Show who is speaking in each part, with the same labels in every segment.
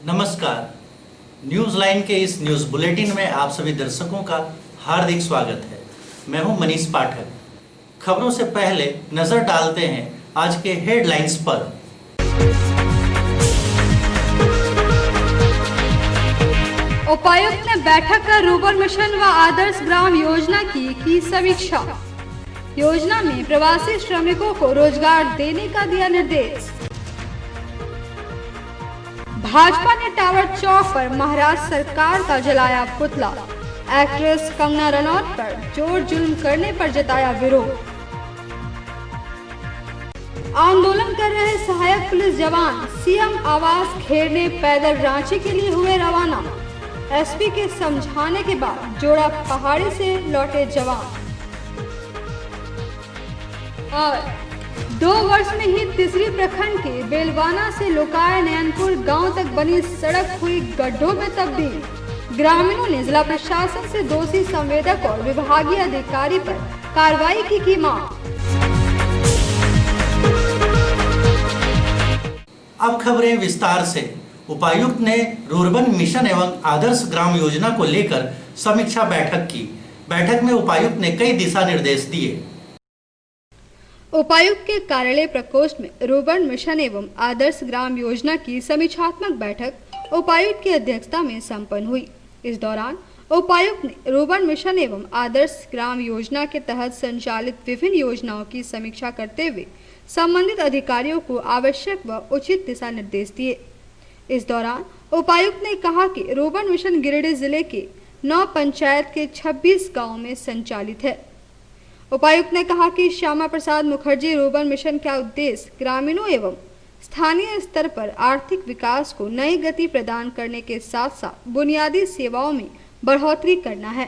Speaker 1: नमस्कार, news line के इस न्यूज़ बुलेटिन में आप सभी दर्शकों का हार्दिक स्वागत है। मैं हूं मनीष पाठक। खबरों से पहले नजर डालते हैं आज के हेडलाइंस पर।
Speaker 2: उपायुक्त ने बैठक कर रूरबन मिशन व आदर्श ग्राम योजना की समीक्षा। योजना में प्रवासी श्रमिकों को रोजगार देने का दिया निर्देश। भाजपा ने टावर चौक पर महाराष्ट्र सरकार का जलाया पुतला। एक्ट्रेस कंगना रनौत पर जोर जुल्म करने पर जताया विरोध। आंदोलन कर रहे सहायक पुलिस जवान सीएम आवास घेरने पैदल रांची के लिए हुए रवाना। एसपी के समझाने के बाद जोड़ा पहाड़ी से लौटे जवान। और 2 वर्ष में ही तीसरी प्रखंड के बेलवाना से लोकाय नयनपुर गांव तक बनी सड़क हुई गड्ढों में तब्दील। ग्रामीणों ने जिला प्रशासन से दोषी संवेदक और विभागीय अधिकारी पर कार्रवाई की मांग।
Speaker 1: अब खबरें विस्तार से। उपायुक्त ने रूरबन मिशन एवं आदर्श ग्राम योजना को लेकर समीक्षा बैठक की। बैठक में उपायुक्त ने कई दिशा निर्देश दिए।
Speaker 2: उपायुक्त के कार्यालय प्रकोष्ठ में रूरबन मिशन एवं आदर्श ग्राम योजना की समीक्षात्मक बैठक उपायुक्त की अध्यक्षता में संपन्न हुई। इस दौरान उपायुक्त ने रूरबन मिशन एवं आदर्श ग्राम योजना के तहत संचालित विभिन्न योजनाओं की समीक्षा करते हुए संबंधित अधिकारियों को आवश्यक व उचित दिशा निर्देश दिए। इस दौरान उपायुक्त ने कहा कि रूरबन मिशन गिरिडीह जिले के 9 पंचायत के 26 गाँव में संचालित है। उपायुक्त ने कहा कि श्यामा प्रसाद मुखर्जी रूरबन मिशन का उद्देश्य ग्रामीणों एवं स्थानीय स्तर पर आर्थिक विकास को नई गति प्रदान करने के साथ साथ बुनियादी सेवाओं में बढ़ोतरी करना है।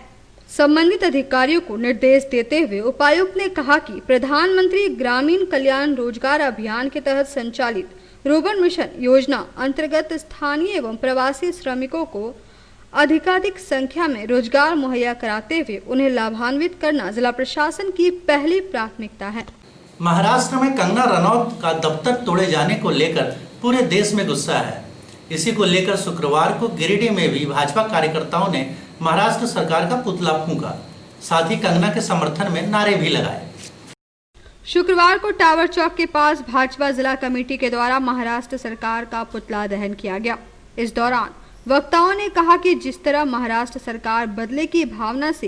Speaker 2: संबंधित अधिकारियों को निर्देश देते हुए उपायुक्त ने कहा कि प्रधानमंत्री ग्रामीण कल्याण रोजगार अभियान के तहत संचालित रूरबन मिशन योजना अंतर्गत स्थानीय एवं प्रवासी श्रमिकों को अधिकाधिक संख्या में रोजगार मुहैया कराते हुए उन्हें लाभान्वित करना जिला प्रशासन की पहली प्राथमिकता है।
Speaker 1: महाराष्ट्र में कंगना रनौत का दफ्तर तोड़े जाने को लेकर पूरे देश में गुस्सा है। इसी को लेकर शुक्रवार को गिरिडीह में भी भाजपा कार्यकर्ताओं ने महाराष्ट्र सरकार का पुतला फूंका, साथ ही कंगना के समर्थन में नारे भी लगाए।
Speaker 2: शुक्रवार को टावर चौक के पास भाजपा जिला कमेटी के द्वारा महाराष्ट्र सरकार का पुतला दहन किया गया। इस दौरान वक्ताओं ने कहा कि जिस तरह महाराष्ट्र सरकार बदले की भावना से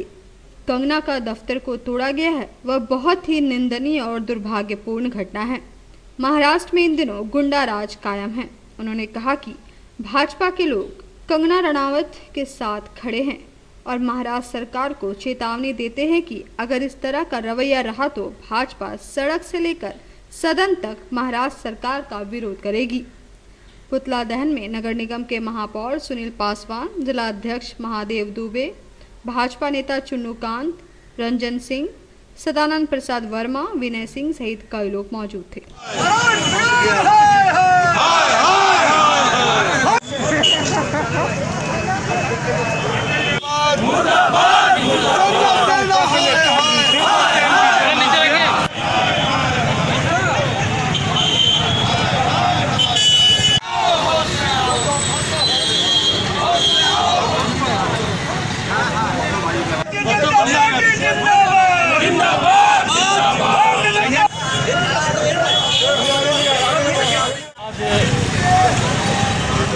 Speaker 2: कंगना का दफ्तर को तोड़ा गया है, वह बहुत ही निंदनीय और दुर्भाग्यपूर्ण घटना है। महाराष्ट्र में इन दिनों गुंडा राज कायम है। उन्होंने कहा कि भाजपा के लोग कंगना रनावत के साथ खड़े हैं और महाराष्ट्र सरकार को चेतावनी देते हैं कि अगर इस तरह का रवैया रहा तो भाजपा सड़क से लेकर सदन तक महाराष्ट्र सरकार का विरोध करेगी। पुतला दहन में नगर निगम के महापौर सुनील पासवान, जिला अध्यक्ष महादेव दुबे, भाजपा नेता चुन्नूकांत, रंजन सिंह, सदानंद प्रसाद वर्मा, विनय सिंह सहित कई लोग मौजूद थे।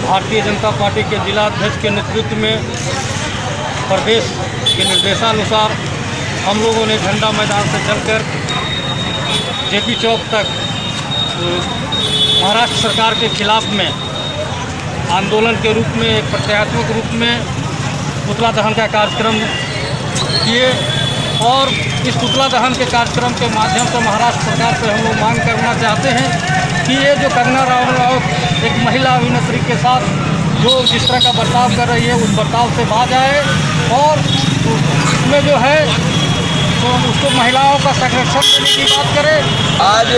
Speaker 3: भारतीय जनता पार्टी के जिला अध्यक्ष के नेतृत्व में प्रदेश के निर्देशानुसार हम लोगों ने झंडा मैदान से चलकर जेपी चौक तक महाराष्ट्र सरकार के खिलाफ में आंदोलन के रूप में, एक प्रत्यात्मक रूप में पुतला दहन का कार्यक्रम किए। और इस पुतला दहन के कार्यक्रम के माध्यम से महाराष्ट्र सरकार से हम लोग मांग करना चाहते हैं कि ये जो कंगना रनौत एक महिला अभिनेत्री के साथ जो जिस तरह का बर्ताव कर रही है, उस बर्ताव से बाज आए और इसमें जो है तो उसको महिलाओं का संरक्षण देने की बात करें।
Speaker 4: आज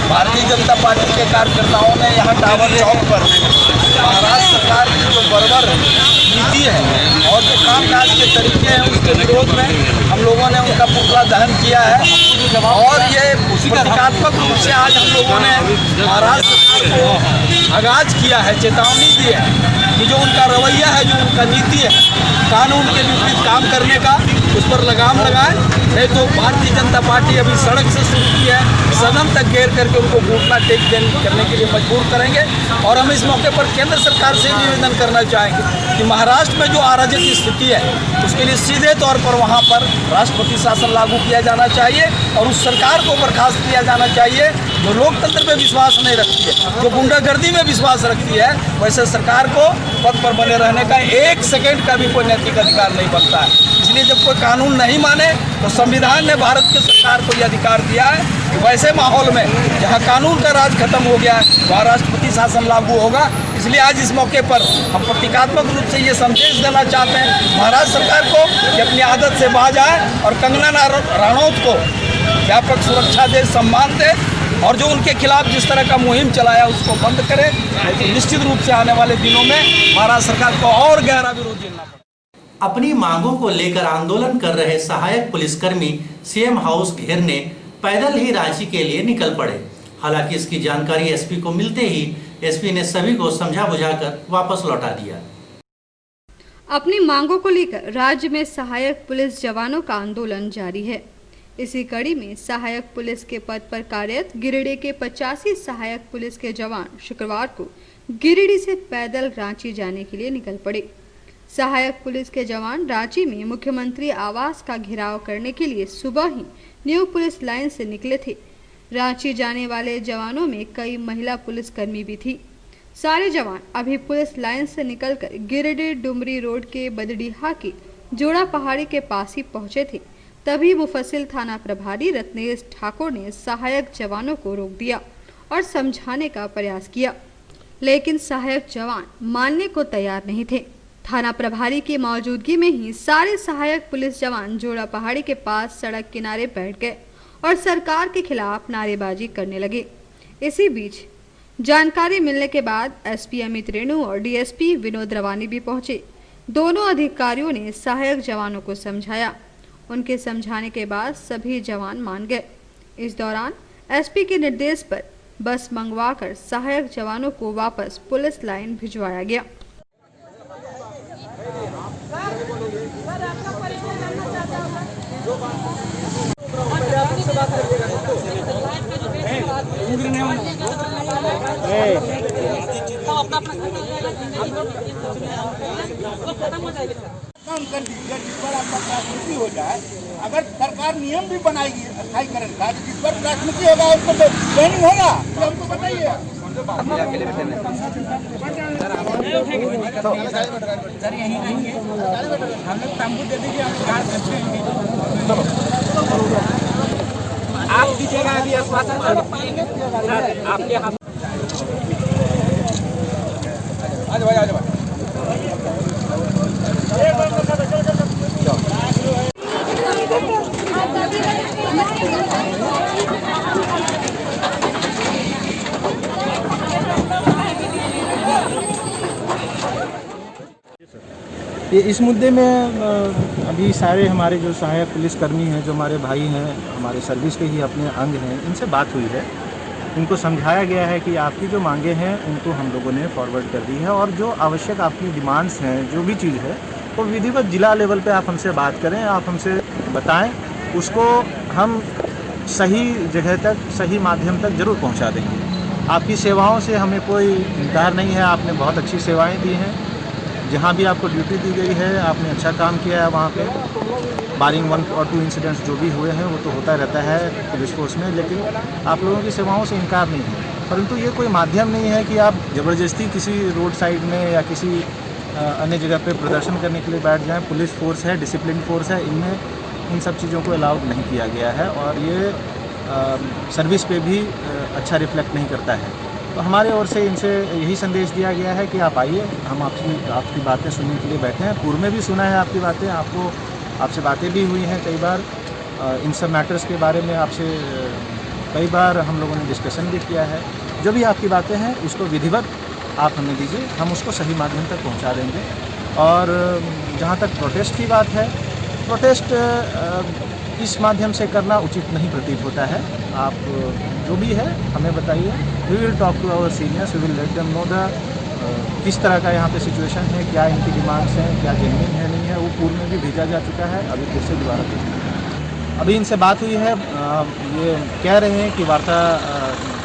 Speaker 4: भारतीय जनता पार्टी के कार्यकर्ताओं ने यहाँ टावर चौक पर महाराष्ट्र सरकार की जो बर्बर नीति है और जो कामकाज के तरीके हैं उसके विरोध में हम लोगों ने उनका पुतला दहन किया है। और ये प्रतीकात्मक रूप से आज हम लोगों ने महाराष्ट्र सरकार को आगाज किया है, चेतावनी दी है कि जो उनका रवैया है, जो उनका नीति है कानून के विपरीत काम करने का, उस पर लगाम लगाएं। नहीं तो भारतीय जनता पार्टी अभी सड़क से शुरू की है, सदन तक घेर करके उनको घुटना टेक करने के लिए मजबूर करेंगे। और हम इस मौके पर केंद्र सरकार से निवेदन करना चाहेंगे कि महाराष्ट्र में जो अराजक स्थिति है उसके लिए सीधे तौर पर वहाँ पर राष्ट्रपति शासन लागू किया जाना चाहिए और उस सरकार को बर्खास्त किया जाना चाहिए जो लोकतंत्र में विश्वास नहीं रखती है, जो गुंडागर्दी में विश्वास रखती है। वैसे सरकार को पद पर बने रहने का 1 सेकेंड का भी कोई नैतिक अधिकार नहीं बनता है। इसलिए जब कोई कानून नहीं माने तो संविधान ने भारत की सरकार को यह अधिकार दिया है कि वैसे माहौल में जहां कानून का राज खत्म हो गया है वहाँ राष्ट्रपति शासन लागू होगा। इसलिए आज इस मौके पर हम प्रतीकात्मक रूप से ये संदेश देना चाहते हैं महाराष्ट्र सरकार को कि अपनी आदत से बाज आए और कंगना रनौत को व्यापक सुरक्षा दे, सम्मान दे और जो उनके खिलाफ जिस तरह का मुहिम चलाया उसको बंद करें। तो निश्चित रूप से आने वाले दिनों में महाराष्ट्र सरकार को और गहरा विरोध झेलना पड़ेगा।
Speaker 1: अपनी मांगों को लेकर आंदोलन कर रहे सहायक पुलिसकर्मी सीएम हाउस घेरने पैदल ही रांची के लिए निकल पड़े। हालांकि इसकी जानकारी एसपी को मिलते ही एसपी ने सभी को समझा बुझाकर वापस लौटा दिया।
Speaker 2: अपनी मांगों को लेकर राज्य में सहायक पुलिस जवानों का आंदोलन जारी है। इसी कड़ी में सहायक पुलिस के पद पर कार्यरत गिरिडीह के 85 सहायक पुलिस के जवान शुक्रवार को गिरिडीह से पैदल रांची जाने के लिए निकल पड़े। सहायक पुलिस के जवान रांची में मुख्यमंत्री आवास का घेराव करने के लिए सुबह ही न्यू पुलिस लाइन से निकले थे। रांची जाने वाले जवानों में कई महिला पुलिसकर्मी भी थी। सारे जवान अभी पुलिस लाइन से निकलकर गिरिडीह डुमरी रोड के बदडीहा के जोड़ा पहाड़ी के पास ही पहुंचे थे। तभी मुफस्सिल थाना प्रभारी रत्नेश ठाकुर ने सहायक जवानों को रोक दिया और समझाने का प्रयास किया, लेकिन सहायक जवान मानने को तैयार नहीं थे। थाना प्रभारी की मौजूदगी में ही सारे सहायक पुलिस जवान जोड़ा पहाड़ी के पास सड़क किनारे बैठ गए और सरकार के खिलाफ नारेबाजी करने लगे। इसी बीच जानकारी मिलने के बाद एसपी अमित रेणु और डीएसपी विनोद रवानी भी पहुंचे। दोनों अधिकारियों ने सहायक जवानों को समझाया। उनके समझाने के बाद सभी जवान मान गए। इस दौरान एसपी के निर्देश पर बस मंगवाकर सहायक जवानों को वापस पुलिस लाइन भिजवाया गया।
Speaker 5: काम कर दीजिए जिस पर आपका प्राथमिकी हो जाए। अगर सरकार नियम भी बनाएगी स्थायीकरण का, जिस पर प्राथमिकी होगा उस पर ट्रेनिंग होगा, तो हमको बताइए। हम लोग तंबू दे दीजिए, आप दीजिएगा अभी आश्वासन आपके हाथ। आज भाई आज भाई
Speaker 6: इस मुद्दे में अभी सारे हमारे जो सहायक पुलिसकर्मी हैं, जो हमारे भाई हैं, हमारे सर्विस के ही अपने अंग हैं, इनसे बात हुई है। उनको समझाया गया है कि आपकी जो मांगे हैं उनको हम लोगों ने फॉरवर्ड कर दी है और जो आवश्यक आपकी डिमांड्स हैं, जो भी चीज़ है वो विधिवत जिला लेवल पे आप हमसे बात करें, आप हमसे बताएं, उसको हम सही जगह तक, सही माध्यम तक ज़रूर पहुँचा देंगे। आपकी सेवाओं से हमें कोई इनकार नहीं है। आपने बहुत अच्छी सेवाएँ दी हैं। जहाँ भी आपको ड्यूटी दी गई है आपने अच्छा काम किया है। वहाँ पे बारिंग 1 और 2 इंसिडेंट्स जो भी हुए हैं वो तो होता रहता है पुलिस फोर्स में, लेकिन आप लोगों की सेवाओं से इनकार नहीं है। परंतु ये कोई माध्यम नहीं है कि आप ज़बरदस्ती किसी रोड साइड में या किसी अन्य जगह पे प्रदर्शन करने के लिए बैठ जाएं। पुलिस फोर्स है, डिसिप्लिन फोर्स है, इनमें इन सब चीज़ों को अलाउड नहीं किया गया है और ये सर्विस पे भी अच्छा रिफ्लेक्ट नहीं करता है। तो हमारे ओर से इनसे यही संदेश दिया गया है कि आप आइए, हम आपकी बातें सुनने के लिए बैठे हैं। पूर्व में भी सुना है आपकी बातें, आपसे बातें भी हुई हैं कई बार। इन सब मैटर्स के बारे में आपसे कई बार हम लोगों ने डिस्कशन भी किया है। जो भी आपकी बातें हैं उसको विधिवत आप हमें दीजिए, हम उसको सही माध्यम तक पहुंचा देंगे। और जहां तक प्रोटेस्ट की बात है प्रोटेस्ट इस माध्यम से करना उचित नहीं प्रतीत होता है। आप जो भी है हमें बताइए, we will talk to our seniors, we will let them know the किस तरह का यहाँ पे सिचुएशन है, क्या इनकी डिमांड्स हैं, क्या जेन्युइन है नहीं है। वो पूर्व में भी भेजा जा चुका है, अभी फिर से दोबारा भेजा। अभी इनसे बात हुई है, ये कह रहे हैं कि वार्ता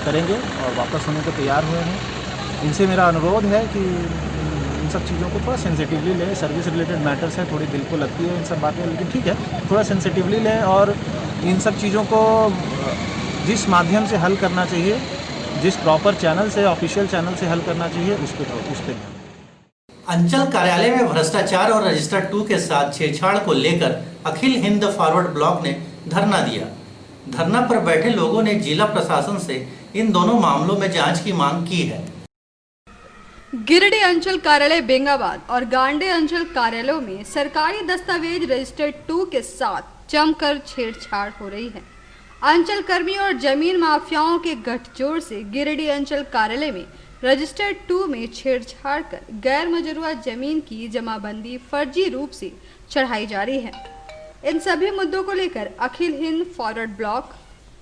Speaker 6: करेंगे और वापस होने को तैयार हुए हैं। इनसे मेरा अनुरोध है कि इन सब चीज़ों को थोड़ा सेंसिटिवली लें। सर्विस रिलेटेड मैटर्स है, थोड़ी दिल को लगती है इन सब बातें, लेकिन ठीक है, थोड़ा सेंसिटिवली लें और इन सब चीज़ों को जिस माध्यम से हल करना चाहिए, जिस प्रॉपर चैनल से, ऑफिशियल चैनल से हल करना चाहिए, उस पर
Speaker 1: अंचल कार्यालय में भ्रष्टाचार और रजिस्टर 2 के साथ छेड़छाड़ को लेकर अखिल हिंद फॉरवर्ड ब्लॉक ने धरना दिया। धरना पर बैठे लोगों ने जिला प्रशासन से इन दोनों मामलों में जांच की मांग की है।
Speaker 2: गिरिडीह अंचल कार्यालय बेंगाबाद और गांडे अंचल कार्यालयों में सरकारी दस्तावेज रजिस्टर 2 के साथ जमकर छेड़छाड़ हो रही है। अंचल कर्मी और जमीन माफियाओं के गठजोड़ से गिरिडीह अंचल कार्यालय में रजिस्टर 2 में छेड़छाड़ कर गैर मजरूआ जमीन की जमाबंदी फर्जी रूप से चढ़ाई जा रही है। इन सभी मुद्दों को लेकर अखिल हिंद फॉरवर्ड ब्लॉक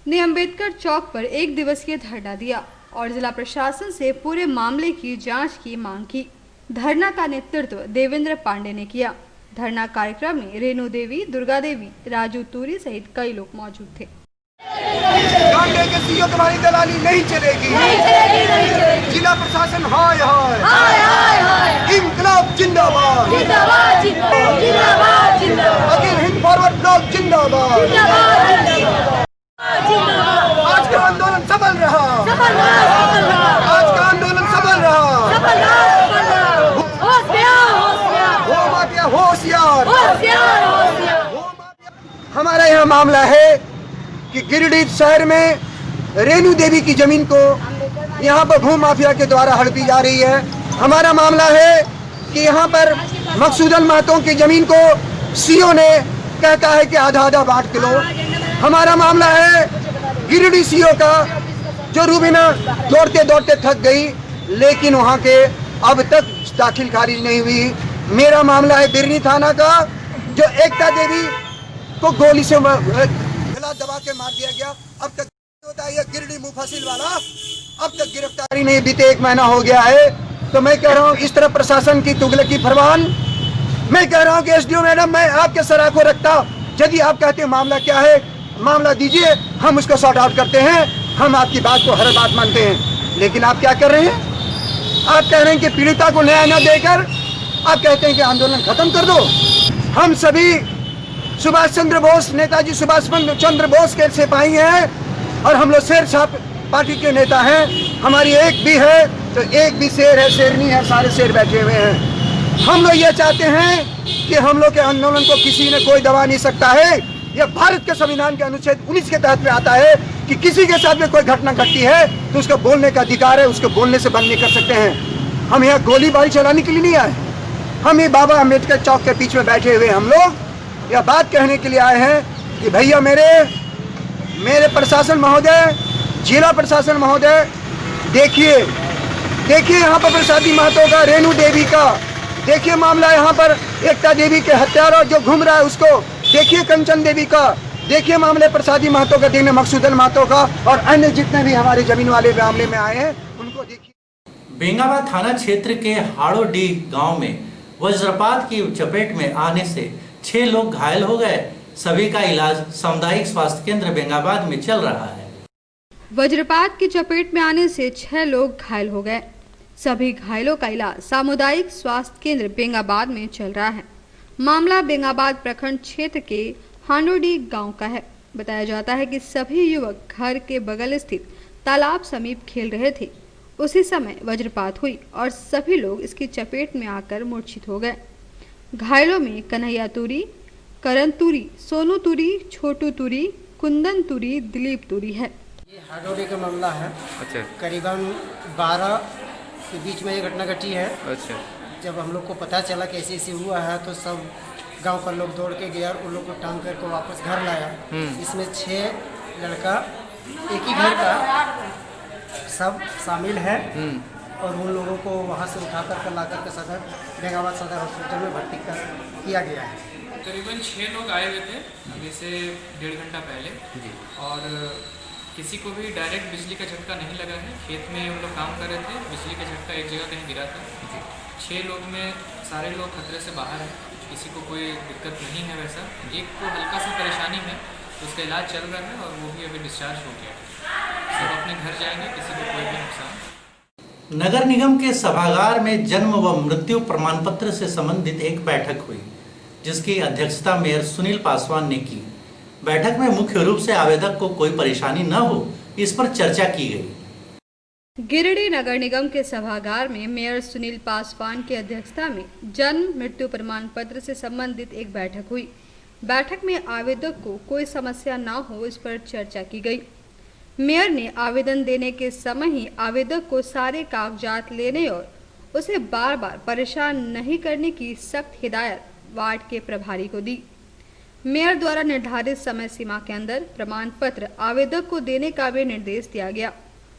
Speaker 2: ने अंबेडकर चौक पर 1 दिवसीय धरना दिया और जिला प्रशासन से पूरे मामले की जांच की मांग की। धरना का नेतृत्व देवेंद्र पांडे ने किया। धरना कार्यक्रम में रेणु देवी, दुर्गा देवी, राजू तूरी सहित कई लोग मौजूद थे।
Speaker 5: गांडे के सीओ तुम्हारी दलाली नहीं चलेगी, जिला प्रशासन हाय हाय, इंकलाब जिंदाबाद, अखिल हिंद फॉरवर्ड ब्लॉक जिंदाबाद। आज का आंदोलन सफल रहा, आज का आंदोलन सफल रहा। हो माफिया होशियार। हमारा यहाँ मामला है कि गिरिडीह शहर में रेणु देवी की जमीन को यहाँ पर भू माफिया के द्वारा हड़पी जा रही है। हमारा मामला है कि यहाँ पर मकसूदन महतो की जमीन को सीओ ने कहता है कि आधा आधा बांट के लो। हमारा मामला है गिरिडीह सीओ का, जो रूबीना दौड़ते दौड़ते थक गई, लेकिन वहाँ के अब तक दाखिल खारिज नहीं हुई। मेरा मामला है बिरनी थाना का, जो एकता देवी को गोली से गला दबा के मार दिया गया। अब तक होता है ये गिरिडीह मुफस्सिल वाला, अब तक गिरफ्तारी नहीं, बीते 1 महीना हो गया है। तो मैं कह रहा हूँ इस तरह प्रशासन की तुगलकी फरमान। मैं कह रहा हूँ कि एसडीओ मैडम, मैं आपके सराखों रखता, यदि आप कहते हैं मामला क्या है, मामला दीजिए, हम उसको सॉर्ट आउट करते हैं। हम आपकी बात को हर बात मानते हैं, लेकिन आप क्या कर रहे हैं? आप कह रहे हैं कि पीड़िता को न्याय न देकर आप कहते हैं कि आंदोलन खत्म कर दो। हम सभी सुभाष चंद्र बोस, नेताजी सुभाष चंद्र बोस के सिपाही हैं और हम लोग शेर छाप पार्टी के नेता हैं। हमारी एक भी है तो एक भी शेर है, शेरनी है, सारे शेर बैठे हुए हैं। हम लोग ये चाहते हैं कि हम लोग के आंदोलन को किसी ने कोई दबा नहीं सकता है। यह भारत के संविधान के अनुच्छेद 19 के तहत में आता है कि किसी के साथ में कोई घटना घटती है तो उसका बोलने का अधिकार है, उसको बोलने से बंद नहीं कर सकते हैं। हम यहाँ गोलीबारी चलाने के लिए नहीं आए। हम ये बाबा अम्बेडकर चौक के बीच में बैठे हुए हम लोग यह बात कहने के लिए आए हैं कि भैया मेरे प्रशासन महोदय, जिला प्रशासन महोदय, देखिए यहाँ पर प्रसादी महतो का, रेणु देवी का देखिए मामला, यहाँ पर एकता देवी के हत्यारा जो घूम रहा है उसको देखिए, कंचन देवी का देखिए, मामले प्रसादी महतो का, देखने मकसूदन महतो का, और अन्य जितने भी हमारे जमीन वाले मामले में आए हैं उनको देखिए।
Speaker 1: बेंगाबाद थाना क्षेत्र के हाड़ोडीह गांव में वज्रपात की चपेट में आने से 6 लोग घायल हो गए। सभी का इलाज सामुदायिक स्वास्थ्य केंद्र बेंगाबाद में चल रहा है।
Speaker 2: वज्रपात की चपेट में आने से 6 लोग घायल हो गए। सभी घायलों का इलाज सामुदायिक स्वास्थ्य केंद्र बेंगाबाद में चल रहा है। मामला बेंगाबाद प्रखंड क्षेत्र के हाड़ोडीह गांव का है। बताया जाता है कि सभी युवक घर के बगल स्थित तालाब समीप खेल रहे थे। उसी समय वज्रपात हुई और सभी लोग इसकी चपेट में आकर मूर्छित हो गए। घायलों में कन्हैया तुरी, करण तुरी, सोनू तुरी, छोटू तुरी, कुंदन तुरी, दिलीप तुरी है।
Speaker 7: ये हाड़ोडीह का मामला है।
Speaker 3: अच्छा।
Speaker 7: करीबन 12 के बीच में ये घटना घटी है।
Speaker 3: अच्छा।
Speaker 7: जब हम लोग को पता चला कि ऐसे हुआ है तो सब गांव का लोग दौड़ के गया और उन लोग को टांग करके वापस घर लाया। इसमें 6 लड़का एक ही घर का सब शामिल है और उन लोगों को वहां से उठा कर ला करके सदर बेंगाबाद सदर हॉस्पिटल में भर्ती किया गया है।
Speaker 8: करीबन 6 लोग आए हुए थे अभी से 1.5 घंटा पहले जी। और किसी को भी डायरेक्ट बिजली का झटका नहीं लगा है। खेत में हम लोग काम कर रहे थे, बिजली का झटका एक जगह कहीं गिरा था जी। 6 लोग में सारे लोग खतरे से बाहर हैं, किसी को कोई दिक्कत नहीं है। वैसा एक को हल्का सा परेशानी है, उसका इलाज चल रहा है और वो भी अभी डिस्चार्ज हो गया। सब अपने घर जाएंगे, किसी को कोई भी नुकसान।
Speaker 1: नगर निगम के सभागार में जन्म व मृत्यु प्रमाण पत्र से संबंधित एक बैठक हुई, जिसकी अध्यक्षता मेयर सुनील पासवान ने की। बैठक में मुख्य रूप से आवेदक को कोई परेशानी न हो, इस पर चर्चा की गई।
Speaker 2: गिरिडीह नगर निगम के सभागार में मेयर सुनील पासवान की अध्यक्षता में जन्म मृत्यु प्रमाण पत्र से संबंधित एक बैठक हुई। बैठक में आवेदक को कोई समस्या न हो, इस पर चर्चा की गई। मेयर ने आवेदन देने के समय ही आवेदक को सारे कागजात लेने और उसे बार बार परेशान नहीं करने की सख्त हिदायत वार्ड के प्रभारी को दी। मेयर द्वारा निर्धारित समय सीमा के अंदर प्रमाण पत्र आवेदक को देने का भी निर्देश दिया गया।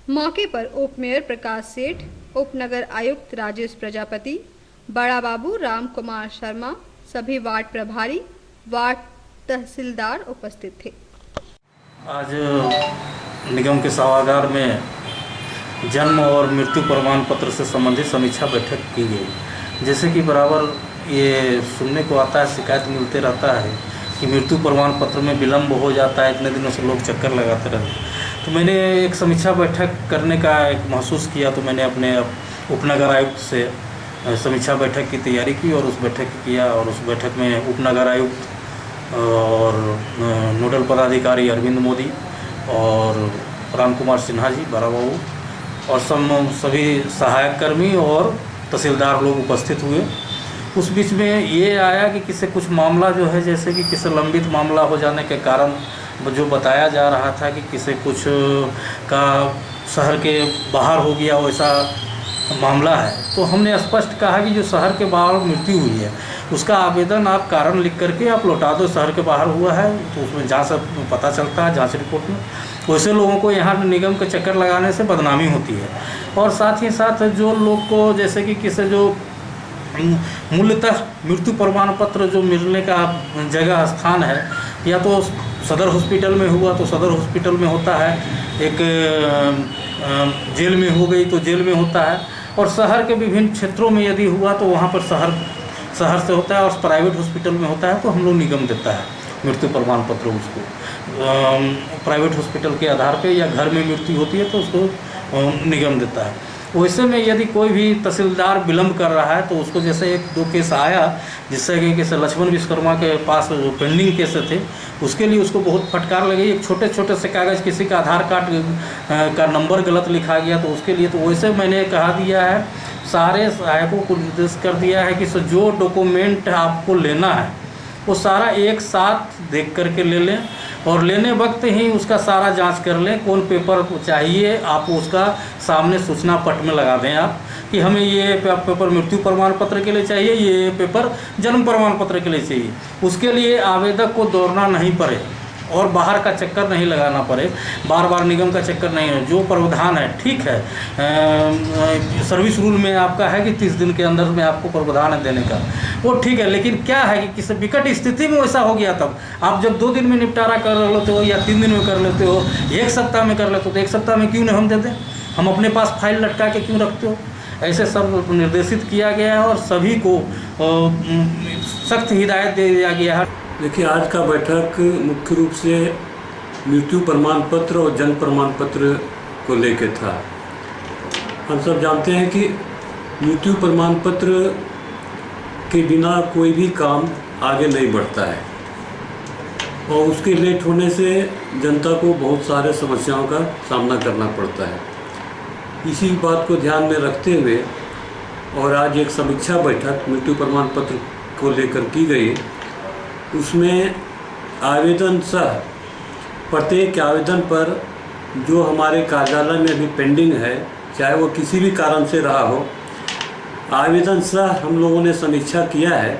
Speaker 2: मौके पर उप मेयर प्रकाश सेठ, उप नगर आयुक्त राजेश प्रजापति, बड़ा बाबू, राम कुमार शर्मा, सभी वार्ड प्रभारी, वार्ड तहसीलदार उपस्थित थे।
Speaker 9: आज निगम के सभागार में जन्म और मृत्यु प्रमाण पत्र से संबंधित समीक्षा बैठक की गई। जैसे कि बराबर ये सुनने को आता है, शिकायत मिलते रहता है कि मृत्यु प्रमाण पत्र में विलम्ब हो जाता है, इतने दिनों से लोग चक्कर लगाते रहते। तो मैंने एक समीक्षा बैठक करने का एक महसूस किया, तो मैंने अपने उपनगर आयुक्त से समीक्षा बैठक की तैयारी की और उस बैठक किया। और उस बैठक में उपनगर आयुक्त और नोडल पदाधिकारी अरविंद मोदी और राम कुमार सिन्हा जी, बड़ा बाबू और सभी सहायक कर्मी और तहसीलदार लोग उपस्थित हुए। उस बीच में ये आया कि किसी कुछ मामला जो है, जैसे कि किसी लंबित मामला हो जाने के कारण जो बताया जा रहा था कि किसी कुछ का शहर के बाहर हो गया, वैसा मामला है। तो हमने स्पष्ट कहा कि जो शहर के बाहर मृत्यु हुई है उसका आवेदन आप कारण लिख करके आप लौटा दो। शहर के बाहर हुआ है तो उसमें जांच पता चलता है, जांच रिपोर्ट में। वैसे लोगों को यहाँ निगम के चक्कर लगाने से बदनामी होती है। और साथ ही साथ जो लोग को जैसे कि किसी जो मूलतः मृत्यु प्रमाण पत्र जो मिलने का जगह स्थान है, या तो सदर हॉस्पिटल में हुआ तो सदर हॉस्पिटल में होता है, एक जेल में हो गई तो जेल में होता है, और शहर के विभिन्न क्षेत्रों में यदि हुआ तो वहाँ पर शहर से होता है, और प्राइवेट हॉस्पिटल में होता है तो हम लोग निगम देता है मृत्यु प्रमाण पत्र उसको। प्राइवेट हॉस्पिटल के आधार पे या घर में मृत्यु होती है तो उसको निगम देता है। वैसे में यदि कोई भी तहसीलदार विलम्ब कर रहा है तो उसको, जैसे 1-2 केस आया जिससे कि किसी लक्ष्मण विश्वकर्मा के पास जो पेंडिंग केस थे, उसके लिए उसको बहुत फटकार लगी। एक छोटे छोटे से कागज़, किसी का आधार कार्ड का नंबर गलत लिखा गया तो उसके लिए, तो वैसे मैंने कहा दिया है, सारे सहायकों को निर्देश कर दिया है कि जो डॉक्यूमेंट आपको लेना है वो सारा एक साथ देख करके ले लें, और लेने वक्त ही उसका सारा जांच कर लें। कौन पेपर चाहिए आप उसका सामने सूचना पट में लगा दें आप कि हमें ये पेपर मृत्यु प्रमाण पत्र के लिए चाहिए, ये पेपर जन्म प्रमाण पत्र के लिए चाहिए। उसके लिए आवेदक को दौड़ना नहीं पड़े और बाहर का चक्कर नहीं लगाना पड़े, बार बार निगम का चक्कर नहीं है। जो प्रावधान है ठीक है, सर्विस रूल में आपका है कि 30 दिन के अंदर में आपको प्रावधान है देने का, वो ठीक है। लेकिन क्या है कि किसी विकट स्थिति में वैसा हो गया, तब आप जब 2 दिन में निपटारा कर लेते हो या 3 दिन में कर लेते हो, 1 सप्ताह में कर लेते हो, तो 1 सप्ताह में क्यों नहीं हम दे दें? हम अपने पास फाइल लटका के क्यों रखते हो? ऐसे सब निर्देशित किया गया है और सभी को सख्त हिदायत दे दिया गया है।
Speaker 10: देखिए, आज का बैठक मुख्य रूप से मृत्यु प्रमाण पत्र और जन्म प्रमाण पत्र को लेकर था। हम सब जानते हैं कि मृत्यु प्रमाण पत्र के बिना कोई भी काम आगे नहीं बढ़ता है, और उसके लेट होने से जनता को बहुत सारे समस्याओं का सामना करना पड़ता है। इसी बात को ध्यान में रखते हुए और आज एक समीक्षा बैठक मृत्यु प्रमाण पत्र को लेकर की गई। उसमें आवेदन सह प्रत्येक आवेदन पर जो हमारे कार्यालय में अभी पेंडिंग है, चाहे वो किसी भी कारण से रहा हो, आवेदन सह हम लोगों ने समीक्षा किया है।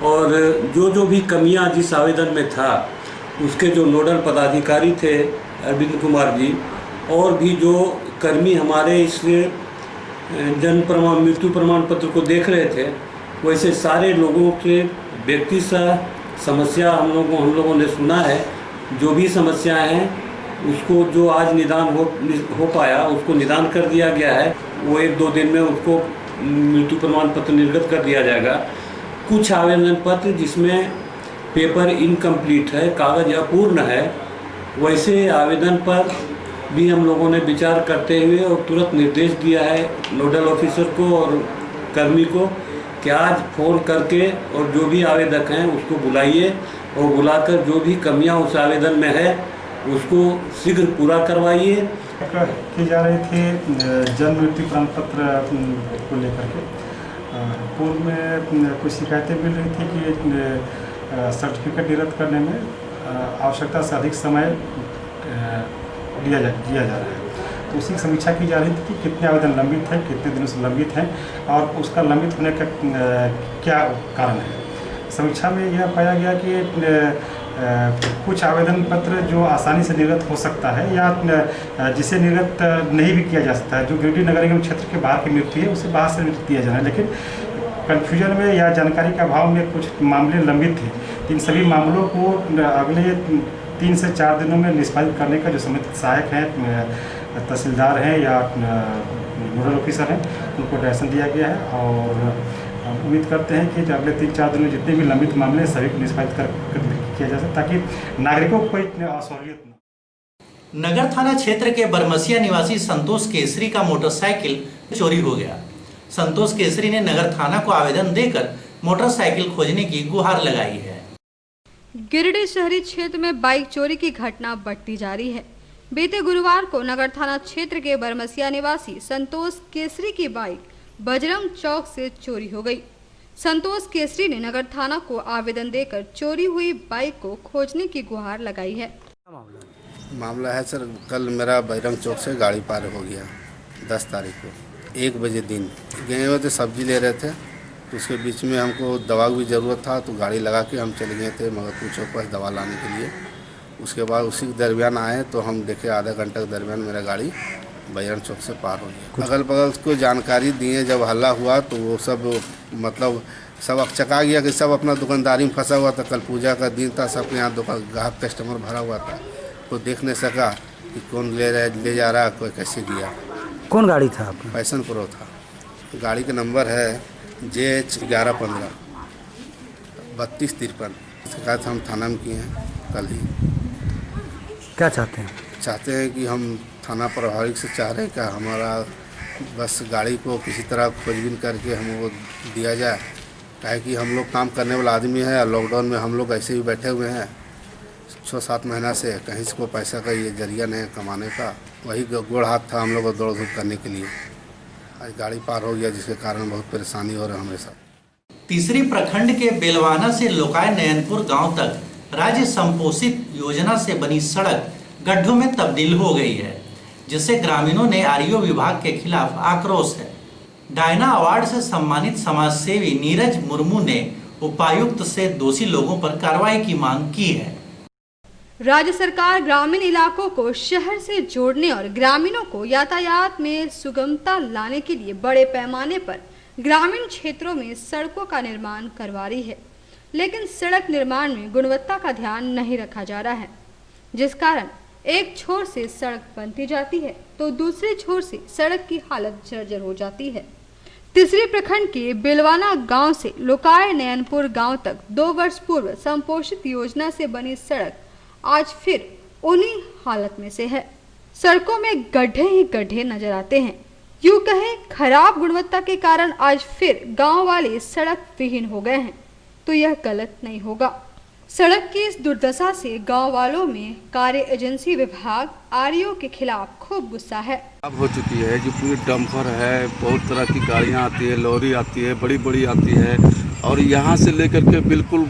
Speaker 10: और जो भी कमियां जिस आवेदन में था, उसके जो नोडल पदाधिकारी थे अरविंद कुमार जी, और भी जो कर्मी हमारे इस जन्म प्रमाण मृत्यु प्रमाण पत्र को देख रहे थे, वैसे सारे लोगों के व्यक्ति सह समस्या हम लोगों ने सुना है। जो भी समस्याएं हैं उसको जो आज निदान हो पाया उसको निदान कर दिया गया है। वो 1-2 दिन में उसको मृत्यु प्रमाण पत्र निर्गत कर दिया जाएगा। कुछ आवेदन पत्र जिसमें पेपर इनकम्प्लीट है, कागज अपूर्ण है, वैसे आवेदन पर भी हम लोगों ने विचार करते हुए और तुरंत निर्देश दिया है नोडल ऑफिसर को और कर्मी को कि आज फ़ोन करके और जो भी आवेदक हैं उसको बुलाइए और बुलाकर जो भी कमियां उस आवेदन में है उसको शीघ्र पूरा करवाइए।
Speaker 11: की जा रही थी जन्म मृत्यु प्रमाण पत्र को लेकर के पूर्व में कुछ शिकायतें मिल रही थी कि सर्टिफिकेट निरस्त करने में आवश्यकता से अधिक समय दिया जा रहा है। तो उसी की समीक्षा की जा रही थी कि कितने आवेदन लंबित हैं, कितने दिनों से लंबित हैं और उसका लंबित होने का क्या कारण है। समीक्षा में यह पाया गया कि कुछ आवेदन पत्र जो आसानी से निर्गत हो सकता है या जिसे निर्गत नहीं भी किया जा सकता है, जो गिरिडीह नगर निगम क्षेत्र के बाहर की मृत्यु है उसे बाहर से निर्गत किया जाना है, लेकिन कन्फ्यूजन में या जानकारी के अभाव में कुछ मामले लंबित थे। इन सभी मामलों को अगले 3 से 4 दिनों में निष्पादित करने का जो संबंधित सहायक हैं, तहसीलदार हैं या नोडल ऑफिसर हैं, उनको डायरेक्शन दिया गया है और उम्मीद करते हैं कि अगले 3-4 दिनों में जितने भी लंबित मामले हैं सभी को निष्पादित किया जा सके ताकि नागरिकों को कोई असुविधा न।
Speaker 1: नगर थाना क्षेत्र के बरमसिया निवासी संतोष केसरी का मोटरसाइकिल चोरी हो गया। संतोष केसरी ने नगर थाना को आवेदन देकर मोटरसाइकिल खोजने की गुहार लगाई है।
Speaker 2: गिरिडीह शहरी क्षेत्र में बाइक चोरी की घटना बढ़ती जा रही है। बीते गुरुवार को नगर थाना क्षेत्र के बरमसिया निवासी संतोष केसरी की बाइक बजरंग चौक से चोरी हो गई। संतोष केसरी ने नगर थाना को आवेदन देकर चोरी हुई बाइक को खोजने की गुहार लगाई है।
Speaker 12: मामला है सर, कल मेरा बजरंग चौक से गाड़ी पार हो गया 10 तारीख को 1 बजे दिन। गए हुए थे, सब्जी ले रहे थे, तो उसके बीच में हमको दवा की ज़रूरत था तो गाड़ी लगा के हम चले गए थे मगरपुर चौक पर दवा लाने के लिए। उसके बाद उसी के दरमियान आए तो हम देखे आधा घंटे के दरमियान मेरा गाड़ी बजरंग चौक से पार हो गया। अगल बगल को जानकारी दिए, जब हल्ला हुआ तो वो सब मतलब सब अकचका गया कि सब अपना दुकानदारी में फंसा हुआ था। कल पूजा का दिन था, सबके यहाँ दुकान ग्राहक कस्टमर भरा हुआ था। कोई देख नहीं सका कि कौन ले जा रहा, कोई कैसे दिया।
Speaker 13: कौन गाड़ी था आपका?
Speaker 12: पैसन प्रो था। गाड़ी का नंबर है JH 1115 3253। शिकायत हम थाना में किए हैं कल ही।
Speaker 13: क्या चाहते हैं?
Speaker 12: चाहते हैं कि हम थाना प्रभारी से चाह रहे हैं कि हमारा बस गाड़ी को किसी तरह खोजबीन करके हमको दिया जाए। काहे कि हम लोग काम करने वाला आदमी है और लॉकडाउन में हम लोग ऐसे ही बैठे हुए हैं 6-7 महीना से। कहीं से कोई पैसा का ये जरिया नहीं कमाने का, वही गोड़ हाथ था हम लोग को दौड़ धूप करने के लिए। आज गाड़ी पार हो गया जिसके कारण बहुत परेशानी हो रहा है हमेशा।
Speaker 1: तीसरी प्रखंड के बेलवाना से लोकाय नयनपुर गांव तक राज्य संपोषित योजना से बनी सड़क गड्ढों में तब्दील हो गई है, जिससे ग्रामीणों ने आरईओ विभाग के खिलाफ आक्रोश है। डायना अवार्ड से सम्मानित समाजसेवी नीरज मुर्मू ने उपायुक्त से दोषी लोगों पर कार्रवाई की मांग की है।
Speaker 2: राज्य सरकार ग्रामीण इलाकों को शहर से जोड़ने और ग्रामीणों को यातायात में सुगमता लाने के लिए बड़े पैमाने पर ग्रामीण क्षेत्रों में सड़कों का निर्माण करवा रही है, लेकिन सड़क निर्माण में गुणवत्ता का ध्यान नहीं रखा जा रहा है, जिस कारण एक छोर से सड़क बनती जाती है तो दूसरे छोर से सड़क की हालत जर्जर हो जाती है। तीसरी प्रखंड के बिलवाना गांव से लोकाय नयनपुर गांव तक 2 वर्ष पूर्व संपोषित योजना से बनी सड़क आज फिर उन्हीं हालत में से है। सड़कों में गड्ढे ही गड्ढे नजर आते हैं। यूं कहें खराब गुणवत्ता के कारण आज फिर गांव वाले सड़क विहीन हो गए हैं, तो यह गलत नहीं होगा। सड़क की इस दुर्दशा से गांव वालों में कार्य एजेंसी विभाग आरईओ के खिलाफ खूब गुस्सा है।
Speaker 14: अब हो चुकी है जो पूरी डंपर है, बहुत तरह की गाड़ियां आती है, लॉरी आती है, बड़ी बड़ी आती है, और यहाँ से लेकर के बिल्कुल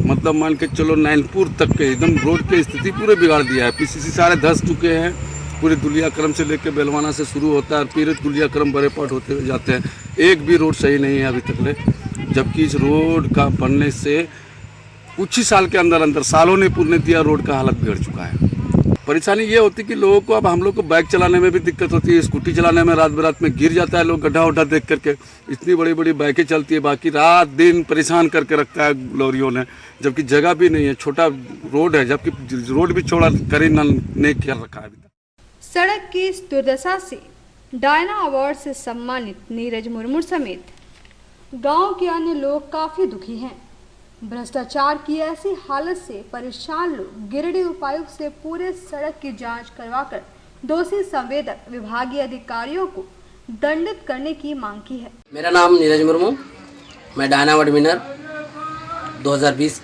Speaker 14: मतलब मान के चलो नैनपुर तक के एकदम रोड की स्थिति पूरे बिगाड़ दिया है। पीसीसी सारे धस चुके हैं। पूरे दुलियाक्रम से लेकर बेलवाना से शुरू होता है, फिर दुलियाक्रम बड़े पाट होते हुए जाते हैं। एक भी रोड सही नहीं है अभी तक ले, जबकि इस रोड का बनने से कुछ ही साल के अंदर सालों ने पूर्ण दिया रोड का हालत बिगड़ चुका है। परेशानी ये होती कि लोगों को अब हम लोग को बाइक चलाने में भी दिक्कत होती है, स्कूटी चलाने में रात बिरात में गिर जाता है लोग गड्ढा उड्ढा देख करके। इतनी बड़ी बड़ी बाइकें चलती है, बाकी रात दिन परेशान करके रखा है लॉरियों ने, जबकि जगह भी नहीं है, छोटा रोड है, जबकि रोड भी चौड़ा करे नहीं कर रखा है।
Speaker 2: सड़क की इस दुर्दशा से डायना अवार्ड से सम्मानित नीरज मुर्मू समेत गांव के अन्य लोग काफी दुखी हैं। भ्रष्टाचार की ऐसी हालत से परेशान लोग गिरिडीह उपायुक्त से पूरे सड़क की जांच करवाकर दोषी संवेदक विभागीय अधिकारियों को दंडित करने की मांग की है।
Speaker 15: मेरा नाम नीरज मुर्मू, मैं डायना अवार्ड विनर 2020।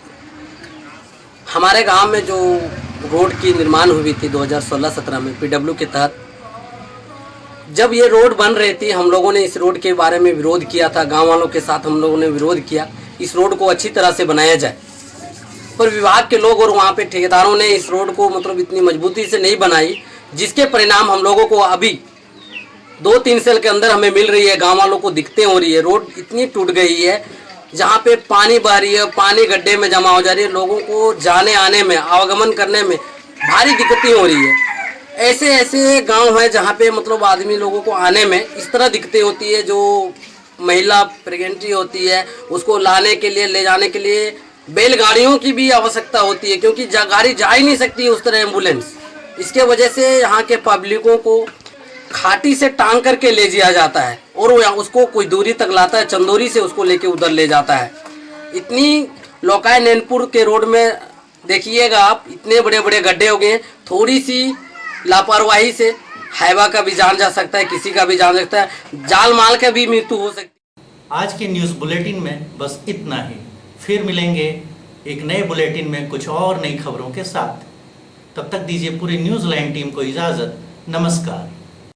Speaker 15: हमारे गांव में जो रोड की निर्माण हुई थी 2016-17 में पीडब्ल्यू के तहत, जब ये रोड बन रही थी हम लोगों ने इस रोड के बारे में विरोध किया था, गांव वालों के साथ हम लोगों ने विरोध किया इस रोड को अच्छी तरह से बनाया जाए। पर विभाग के लोग और वहाँ पे ठेकेदारों ने इस रोड को मतलब इतनी मजबूती से नहीं बनाई, जिसके परिणाम हम लोगों को अभी 2-3 साल के अंदर हमें मिल रही है, गाँव वालों को दिक्कतें हो रही है। रोड इतनी टूट गई है जहाँ पे पानी बह रही है, पानी गड्ढे में जमा हो जा रही है, लोगों को जाने आने में आवागमन करने में भारी दिक्कतें हो रही है। ऐसे ऐसे गांव है जहाँ पे मतलब आदमी लोगों को आने में इस तरह दिक्कतें होती है। जो महिला प्रेगनेंटी होती है उसको लाने के लिए ले जाने के लिए बैलगाड़ियों की भी आवश्यकता होती है, क्योंकि गाड़ी जा ही नहीं सकती उस तरह एम्बुलेंस। इसके वजह से यहाँ के पब्लिकों को खाटी से टांग करके ले जाया जाता है और उसको कोई दूरी तक लाता है, चंदौरी से उसको लेके उधर ले जाता है। इतनी लोकाय नैनपुर के रोड में देखिएगा आप, इतने बड़े बड़े गड्ढे हो गए। थोड़ी सी लापरवाही से हैवा का भी जान जा सकता है, किसी का भी जान सकता है, जाल माल का भी मृत्यु हो सकती है।
Speaker 1: आज के न्यूज़ बुलेटिन में बस इतना ही। फिर मिलेंगे एक नए बुलेटिन में कुछ और नई खबरों के साथ। तब तक दीजिए पूरी न्यूज़ लाइन टीम को इजाज़त। नमस्कार।